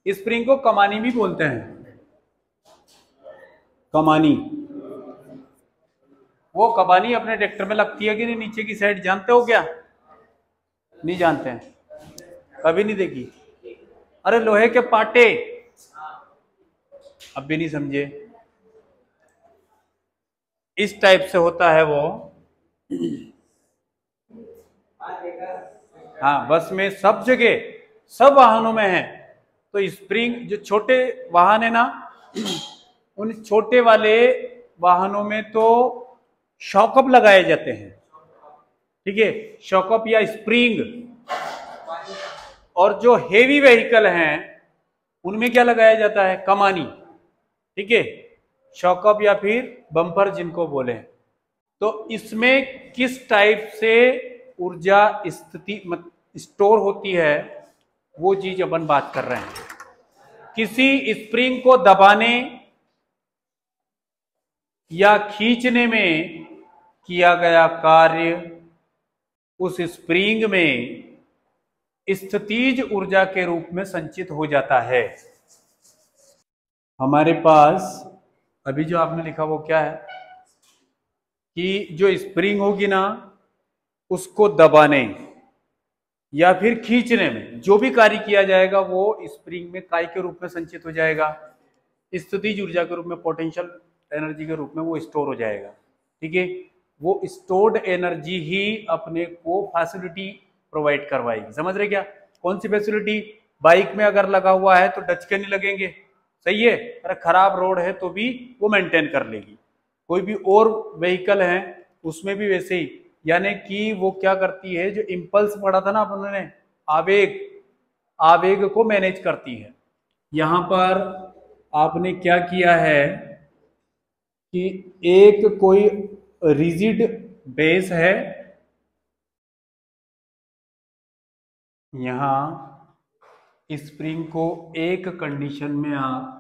Spring को कमानी भी बोलते हैं, कमानी। वो कमानी अपने ट्रैक्टर में लगती है कि नहीं नीचे की साइड, जानते हो क्या? नहीं जानते हैं, कभी नहीं देखी? अरे लोहे के पाटे, अब भी नहीं समझे? इस टाइप से होता है वो। हाँ, बस में सब जगह, सब वाहनों में है। तो स्प्रिंग, जो छोटे वाहन है ना, उन छोटे वाले वाहनों में तो शॉकअप लगाए जाते हैं, ठीक है, शॉकअप या स्प्रिंग। और जो हेवी व्हीकल हैं उनमें क्या लगाया जाता है? कमानी, ठीक है, शॉकअप या फिर बम्पर जिनको बोले। तो इसमें किस टाइप से ऊर्जा स्थिति स्टोर होती है, वो चीज अपन बात कर रहे हैं। किसी स्प्रिंग को दबाने या खींचने में किया गया कार्य उस स्प्रिंग में स्थितिज ऊर्जा के रूप में संचित हो जाता है। हमारे पास अभी जो आपने लिखा वो क्या है कि जो स्प्रिंग होगी ना, उसको दबाने या फिर खींचने में जो भी कार्य किया जाएगा वो स्प्रिंग में काय के रूप में संचित हो जाएगा, स्थितिज ऊर्जा के रूप में, पोटेंशियल एनर्जी के रूप में वो स्टोर हो जाएगा, ठीक है। वो स्टोर्ड एनर्जी ही अपने को फैसिलिटी प्रोवाइड करवाएगी, समझ रहे क्या? कौन सी फैसिलिटी? बाइक में अगर लगा हुआ है तो डचके नहीं लगेंगे, सही है, अरे खराब रोड है तो भी वो मेंटेन कर लेगी। कोई भी और व्हीकल है उसमें भी वैसे ही, यानी कि वो क्या करती है, जो इंपल्स पढ़ा था ना अपने, आवेग, आवेग को मैनेज करती है। यहां पर आपने क्या किया है कि एक कोई रिजिड बेस है, यहां स्प्रिंग को एक कंडीशन में आप,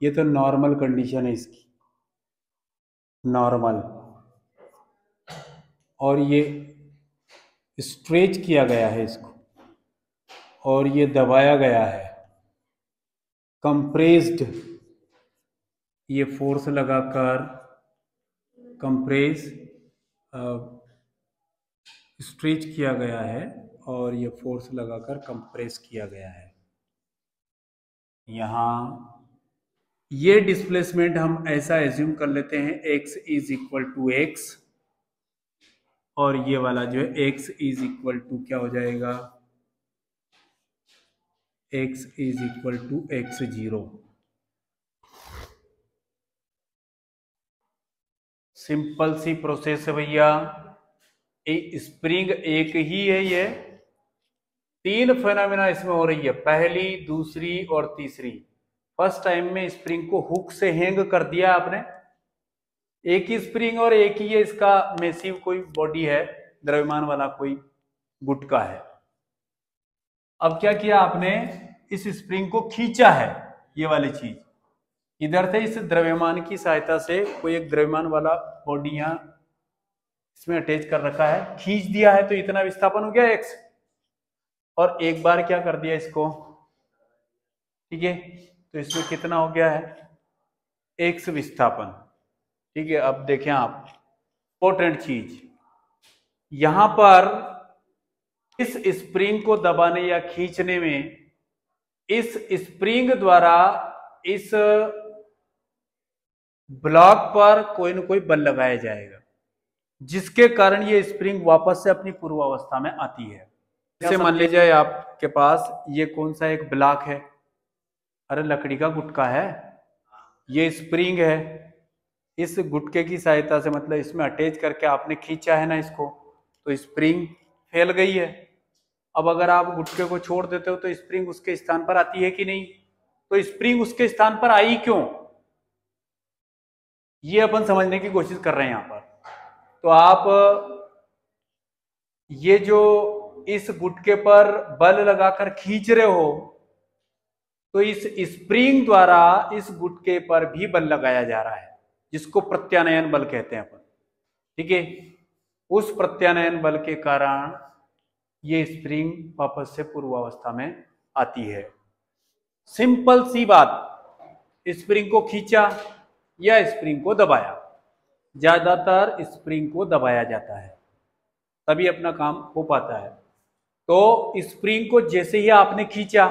ये तो नॉर्मल कंडीशन है इसकी, नॉर्मल, और ये स्ट्रेच किया गया है इसको, और ये दबाया गया है, कंप्रेस्ड, ये फोर्स लगाकर कंप्रेस स्ट्रेच किया गया है, और ये फोर्स लगाकर कंप्रेस किया गया है। यहाँ ये डिस्प्लेसमेंट हम ऐसा एज्यूम कर लेते हैं x is equal to X, और ये वाला जो है x इज इक्वल टू क्या हो जाएगा? x is equal to x0। Simple सी प्रोसेस है भैया। स्प्रिंग एक ही है, ये तीन फेनोमेना इसमें हो रही है, पहली, दूसरी और तीसरी। फर्स्ट टाइम में स्प्रिंग को हुक से हैंग कर दिया आपने, एक ही स्प्रिंग और एक ही है इसका मैसिव कोई बॉडी है, द्रव्यमान वाला कोई गुटका है। अब क्या किया आपने, इस स्प्रिंग को खींचा है, ये वाली चीज इधर से, इस द्रव्यमान की सहायता से कोई एक द्रव्यमान वाला बॉडी यहां इसमें अटैच कर रखा है, खींच दिया है, तो इतना विस्थापन हो गया एक्स, और एक बार क्या कर दिया इसको, ठीक है, तो इसमें कितना हो गया है? एक्स विस्थापन, ठीक है। अब देखें आप, इंपॉर्टेंट चीज यहां पर, इस स्प्रिंग को दबाने या खींचने में इस स्प्रिंग द्वारा इस ब्लॉक पर कोई ना कोई बल लगाया जाएगा, जिसके कारण ये स्प्रिंग वापस से अपनी पूर्वावस्था में आती है। जैसे मान लीजिए आपके पास ये कौन सा एक ब्लॉक है, अरे लकड़ी का गुटका है, ये स्प्रिंग है, इस गुटके की सहायता से, मतलब इसमें अटैच करके आपने खींचा है ना इसको, तो स्प्रिंग फैल गई है। अब अगर आप गुटके को छोड़ देते हो तो स्प्रिंग उसके स्थान पर आती है कि नहीं? तो स्प्रिंग उसके स्थान पर आई क्यों, ये अपन समझने की कोशिश कर रहे हैं यहां पर। तो आप ये जो इस गुटके पर बल लगाकर खींच रहे हो, तो इस स्प्रिंग द्वारा इस गुटके पर भी बल लगाया जा रहा है, जिसको प्रत्यानयन बल कहते हैं अपन, ठीक है। उस प्रत्यानयन बल के कारण ये स्प्रिंग वापस से पूर्वावस्था में आती है, सिंपल सी बात, स्प्रिंग को खींचा या स्प्रिंग को दबाया, ज्यादातर स्प्रिंग को दबाया जाता है तभी अपना काम हो पाता है। तो स्प्रिंग को जैसे ही आपने खींचा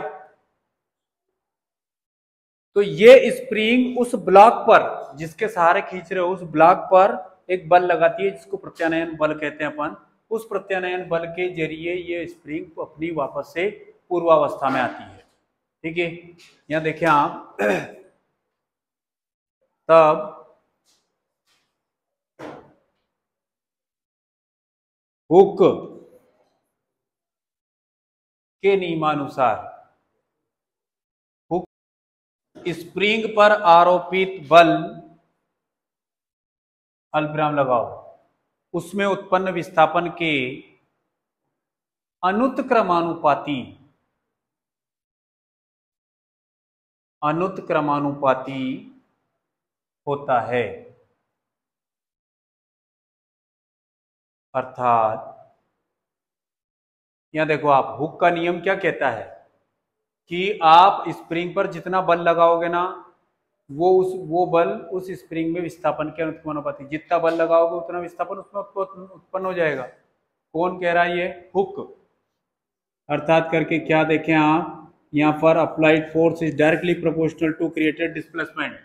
तो ये स्प्रिंग उस ब्लॉक पर जिसके सहारे खींच रहे हो उस ब्लॉक पर एक बल लगाती है जिसको प्रत्यानयन बल कहते हैं अपन। उस प्रत्यानयन बल के जरिए ये स्प्रिंग अपनी वापस से पूर्वावस्था में आती है। ठीक है, यहां देखें आप तब हुक के नियमानुसार हुक स्प्रिंग पर आरोपित बल अल्पविराम लगाओ उसमें उत्पन्न विस्थापन के अनुत्क्रमानुपाती होता है। अर्थात यहां देखो आप, हुक का नियम क्या कहता है कि आप स्प्रिंग पर जितना बल लगाओगे ना वो बल उस स्प्रिंग में विस्थापन के अनुत्क्रमानुपाती, जितना बल लगाओगे उतना विस्थापन उसमें उत्पन्न हो जाएगा। कौन कह रहा है? ये हुक। अर्थात करके क्या देखें आप, यहां पर applied force is directly proportional to created displacement.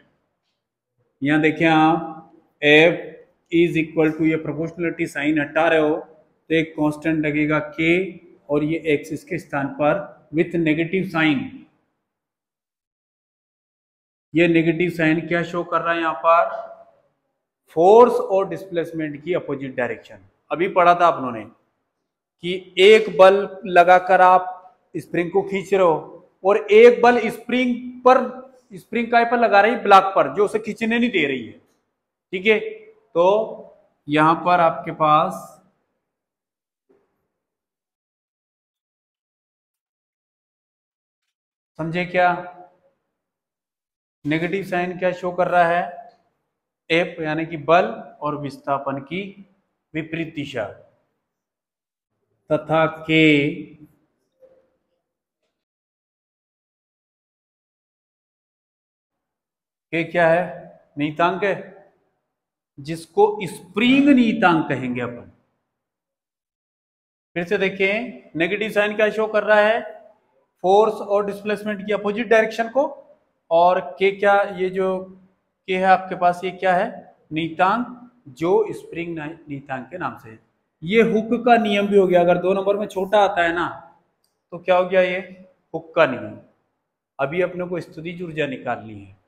यहां देखें आप, एफ इज इक्वल टू, ये प्रोपोर्शनलिटी साइन हटा रहे हो तो एक कांस्टेंट लगेगा के और ये एक्सिस के स्थान पर विथ नेगेटिव साइन। ये नेगेटिव साइन क्या शो कर रहा है यहां पर? फोर्स और डिस्प्लेसमेंट की अपोजिट डायरेक्शन। अभी पढ़ा था आप लोगों ने कि एक बल लगाकर आप स्प्रिंग को खींच रहे हो और एक बल स्प्रिंग काय पर लगा रही, ब्लॉक पर, जो उसे खींचने नहीं दे रही है। ठीक है, तो यहां पर आपके पास समझे क्या? नेगेटिव साइन क्या शो कर रहा है? एफ यानी कि बल और विस्थापन की विपरीत दिशा, तथा के क्या है? नियतांक है, जिसको स्प्रिंग नियतांक कहेंगे अपन। फिर से देखें, नेगेटिव साइन क्या शो कर रहा है? फोर्स और डिस्प्लेसमेंट की अपोजिट डायरेक्शन को। और के क्या, ये जो के है आपके पास, ये क्या है? नियतांक, जो स्प्रिंग नियतांक के नाम से है। ये हुक का नियम भी हो गया। अगर 2 नंबर में छोटा आता है ना तो क्या हो गया? ये हुक का नियम। अभी अपने को स्थितिज ऊर्जा निकालनी है।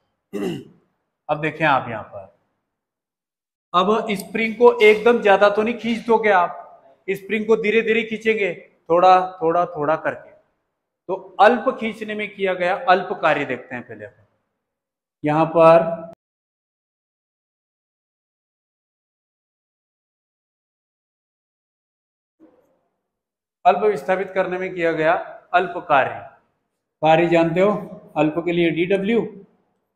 अब देखें आप यहां पर, अब स्प्रिंग को एकदम ज्यादा तो नहीं खींच दोगे आप, स्प्रिंग को धीरे धीरे खींचेंगे, थोड़ा थोड़ा थोड़ा करके। तो अल्प खींचने में किया गया अल्प कार्य देखते हैं पहले अपन। यहां पर अल्प विस्थापित करने में किया गया अल्प कार्य जानते हो, अल्प के लिए dw,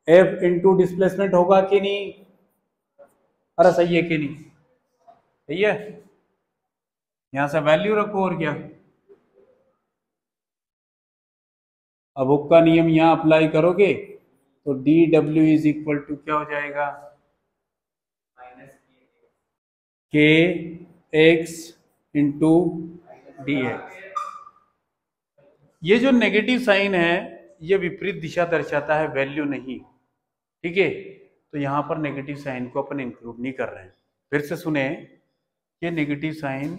f इंटू डिस्प्लेसमेंट होगा कि नहीं? अरे सही है कि नहीं? सही है, यहां से वैल्यू रखो और क्या। अब हुक का नियम यहां अप्लाई करोगे तो dw इज इक्वल टू क्या हो जाएगा? के एक्स इंटू डी एक्स। ये जो नेगेटिव साइन है ये विपरीत दिशा दर्शाता है, वैल्यू नहीं। ठीक है, तो यहां पर नेगेटिव साइन को अपन इंक्लूड नहीं कर रहे हैं। फिर से सुने, ये negative sign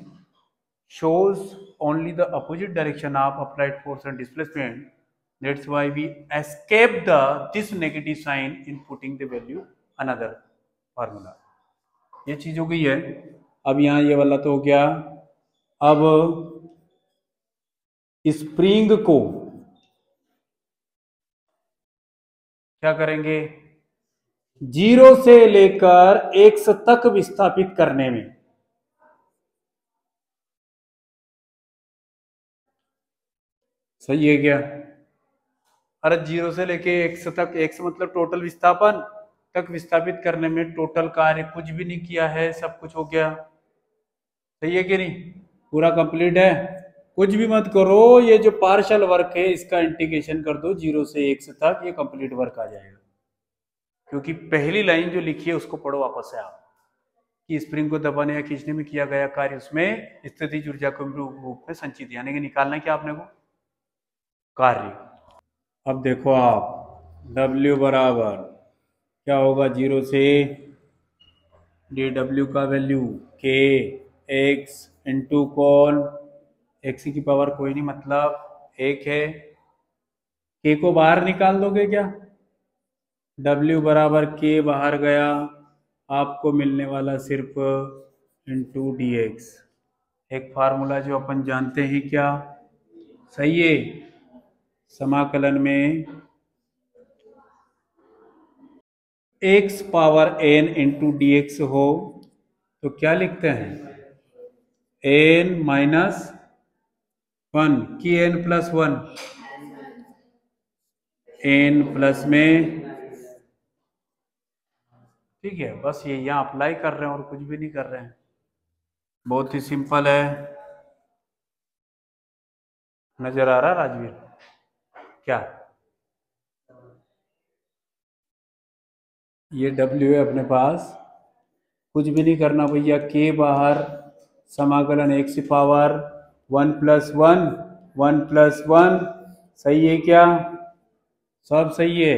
shows only the opposite direction of applied force and displacement. That's why we escape this negative sign in putting the value another formula. ये चीज हो गई है। अब यहाँ ये वाला तो हो गया। अब स्प्रिंग को क्या करेंगे? 0 से लेकर x तक विस्थापित करने में। सही है क्या? अरे 0 से लेके x तक, x मतलब टोटल विस्थापन तक विस्थापित करने में टोटल कार्य कुछ भी नहीं किया है, सब कुछ हो गया। सही है कि नहीं? पूरा कंप्लीट है, कुछ भी मत करो, ये जो पार्शियल वर्क है इसका इंटीग्रेशन कर दो 0 से x तक, ये कंप्लीट वर्क आ जाएगा। क्योंकि पहली लाइन जो लिखी है उसको पढ़ो वापस से आप, कि स्प्रिंग को दबाने या खींचने में किया गया कार्य उसमें स्थितिज ऊर्जा को रूप में संचित, यानी कि निकालना क्या आपने को कार्य। अब देखो आप W बराबर क्या होगा, 0 से dW का वैल्यू k x इंटू कौन, x की पावर कोई नहीं मतलब एक है, k को बाहर निकाल दोगे क्या, W बराबर k बाहर गया, आपको मिलने वाला सिर्फ इंटू dx। एक फार्मूला जो अपन जानते हैं क्या, सही है, समाकलन में x power n into dx हो तो क्या लिखते हैं, n माइनस 1 की n प्लस 1, n प्लस में, ठीक है, बस ये यहाँ अप्लाई कर रहे हैं और कुछ भी नहीं कर रहे हैं, बहुत ही सिंपल है। नजर आ रहा राजवीर क्या, ये W है अपने पास, कुछ भी नहीं करना भैया, k बाहर, समाकलन x पावर 1 प्लस 1 1 प्लस 1, सही है क्या, सब सही है,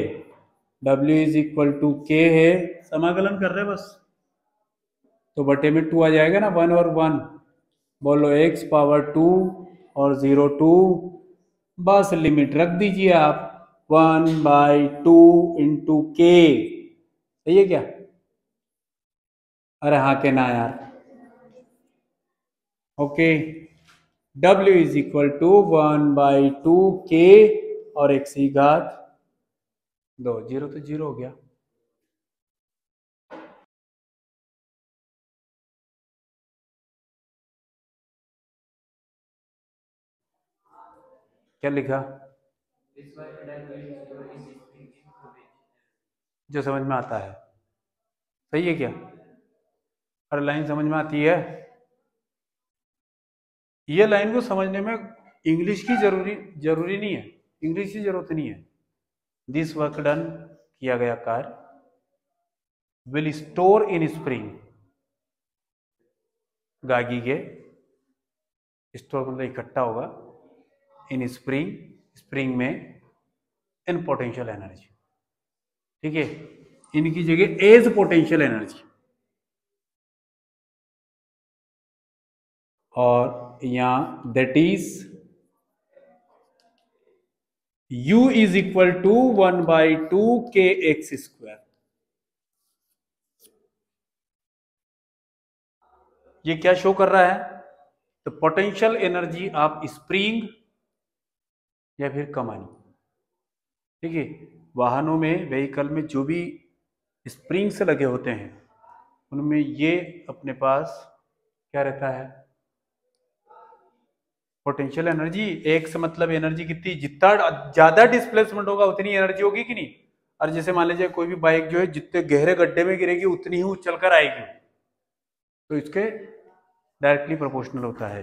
W is equal to k है, समाकलन कर रहे बस, तो बटे में 2 आ जाएगा ना, 1 और 1, बोलो x पावर 2 और 0 2, बस लिमिट रख दीजिए आप 1/2 इंटू k, सही है क्या, अरे हाँ के ना यार, okay, W is equal to 1/2 k और x की घात 2, 0 तो 0 हो गया। क्या लिखा, जो समझ में आता है, सही है क्या, हर लाइन समझ में आती है, ये लाइन को समझने में इंग्लिश की जरूरी नहीं है, इंग्लिश की जरूरत नहीं है। दिस वर्क डन, किया गया कार्य, विल स्टोर इन स्प्रिंग, गागी के, स्टोर मतलब इकट्ठा होगा, इन स्प्रिंग, स्प्रिंग में इन पोटेंशियल एनर्जी, ठीक है, इनकी जगह एज पोटेंशियल एनर्जी, और यहां that is U is equal to 1/2 kx square. ये क्या शो कर रहा है, तो पोटेंशियल एनर्जी आप स्प्रिंग या फिर कमानी, ठीक है, वाहनों में, व्हीकल में जो भी स्प्रिंग से लगे होते हैं उनमें ये अपने पास क्या रहता है, पोटेंशियल एनर्जी, एक से मतलब एनर्जी कितनी, जितना ज्यादा डिस्प्लेसमेंट होगा उतनी एनर्जी होगी कि नहीं, और जैसे मान लीजिए कोई भी बाइक जो है जितने गहरे गड्ढे में गिरेगी उतनी ही उछल कर आएगी, तो इसके डायरेक्टली प्रोपोर्शनल होता है।